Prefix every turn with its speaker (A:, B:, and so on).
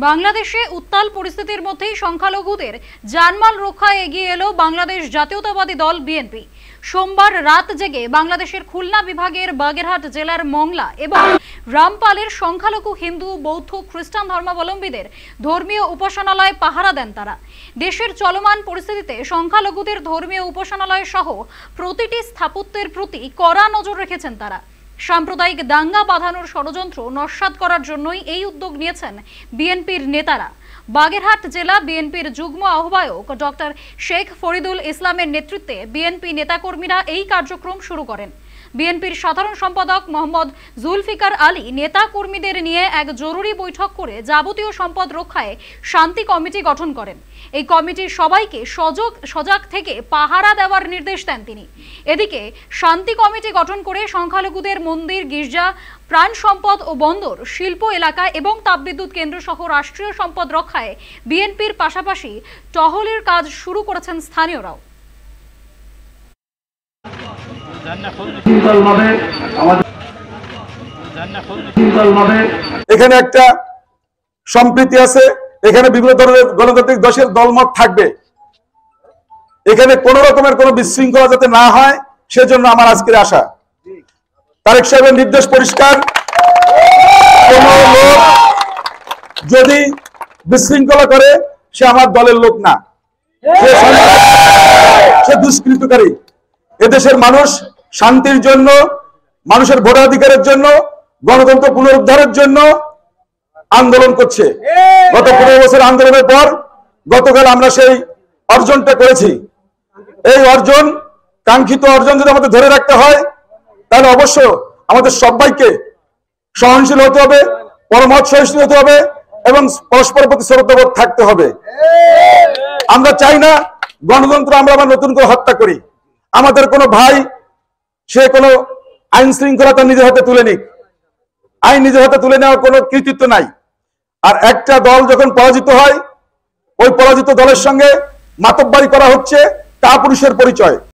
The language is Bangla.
A: বাংলাদেশে উত্তাল পরিস্থিতির মধ্যেই সংখ্যালঘুদের জানমাল রক্ষায় এগিয়ে এলো বাংলাদেশ জাতীয়তাবাদী দল বিএনপি। সোমবার রাত জেগে বাংলাদেশের খুলনা বিভাগের বাগেরহাট জেলার মংলা এবং রামপালের সংখ্যালঘু হিন্দু, বৌদ্ধ, খ্রিস্টান ধর্মাবলম্বীদের ধর্মীয় উপাসনালয় পাহারা দেন তারা। দেশের চলমান পরিস্থিতিতে সংখ্যালঘুদের ধর্মীয় উপাসনালয় সহ প্রতিটি স্থাপত্যের প্রতি কড়া নজর রেখেছেন তারা। সাম্প্রদায়িক দাঙ্গা বাঁধানোর ষড়যন্ত্র নস্যাৎ করার জন্যই এই উদ্যোগ নিয়েছেন বিএনপির নেতারা। বাগেরহাট জেলা বিএনপির যুগ্ম আহ্বায়ক ডক্টর শেখ ফরিদুল ইসলামের নেতৃত্বে বিএনপি নেতাকর্মীরা এই কার্যক্রম শুরু করেন। বিএনপির সাধারণ সম্পাদক মোহাম্মদ জুলফিকার আলী নেতা কর্মীদের নিয়ে এক জরুরি বৈঠক করে যাবতীয় সম্পদ রক্ষায় শান্তি কমিটি গঠন করেন। এই কমিটির সবাইকে সজাগ থেকে পাহারা দেওয়ার নির্দেশ দেন তিনি। এদিকে শান্তি কমিটি গঠন করে সংখ্যালঘুদের মন্দির, গির্জা, প্রাণ সম্পদ ও বন্দর, শিল্প এলাকা এবং তাপবিদ্যুৎ কেন্দ্র সহ রাষ্ট্রীয় সম্পদ রক্ষায় বিএনপির পাশাপাশি টহলের কাজ শুরু করেছেন স্থানীয়রাও।
B: এখানে একটা সম্প্রীতি আছে, এখানে বিভিন্ন ধরনের গণতান্ত্রিক দেশের দলমত থাকবে, এখানে কোন রকমের কোন বিশৃঙ্খলা যাতে না হয় সেজন্য আমার আজকের আশা। তারেক সাহেবের নির্দেশ পরিষ্কার, কোন লোক যদি বিশৃঙ্খলা করে সে আমার দলের লোক না, সে দুষ্কৃতকারী। এদেশের মানুষ শান্তির জন্য, মানুষের ভোটাধিকারের জন্য, গণতন্ত্র পুনরুদ্ধারের জন্য আন্দোলন করছে। গত 15 বছর আন্দোলনের পর গতকাল আমরা সেই অর্জনটা করেছি। এই অর্জন, কাঙ্ক্ষিত অর্জন যদি আমাদের ধরে রাখতে হয় তাহলে অবশ্য আমাদের সবাইকে সহনশীল হতে হবে, পরমত সহিষ্ণু হতে হবে এবং পরস্পর প্রতি শ্রদ্ধাবোধ থাকতে হবে। আমরা চাই না গণতন্ত্র আমরা আবার নতুন করে হত্যা করি। আমাদের কোনো ভাই সে কোনো আইন শৃঙ্খলা নিজের হাতে তুলে নিক, আইন নিজের হাতে তুলে নেওয়ার কোনো কৃতিত্ব নাই। আর একটা দল যখন পরাজিত হয়, ওই পরাজিত দলের সঙ্গে মাতব্বরি করা হচ্ছে কাপুরুষের পরিচয়।